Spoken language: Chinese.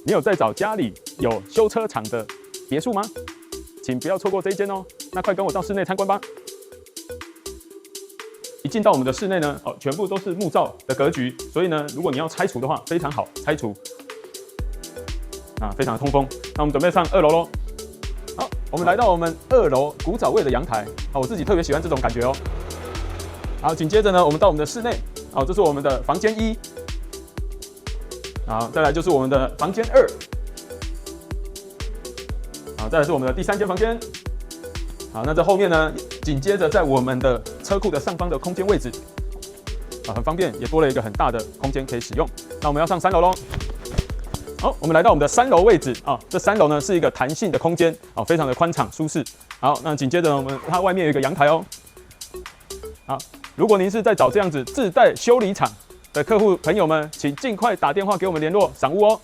你有在找家里有修车厂的别墅吗？请不要错过这一间哦。那快跟我到室内参观吧。一进到我们的室内呢，全部都是木造的格局，所以呢，如果你要拆除的话，非常好拆除，非常的通风。那我们准备上2楼咯。好，我们来到我们2楼古早味的阳台，我自己特别喜欢这种感觉哦。好，紧接着呢，我们到我们的室内，这是我们的房间1，好，再来就是我们的房间2，好，再来是我们的第3间房间。好，那这后面呢，紧接着在我们的车库的上方的空间位置，很方便，也多了一个很大的空间可以使用。那我们要上3楼咯。好，我们来到我们的3楼位置这3楼呢是一个弹性的空间非常的宽敞舒适。好，那紧接着它外面有一个阳台哦。好，如果您是在找这样子自带修理厂的客户朋友们，请尽快打电话给我们联络赏屋哦。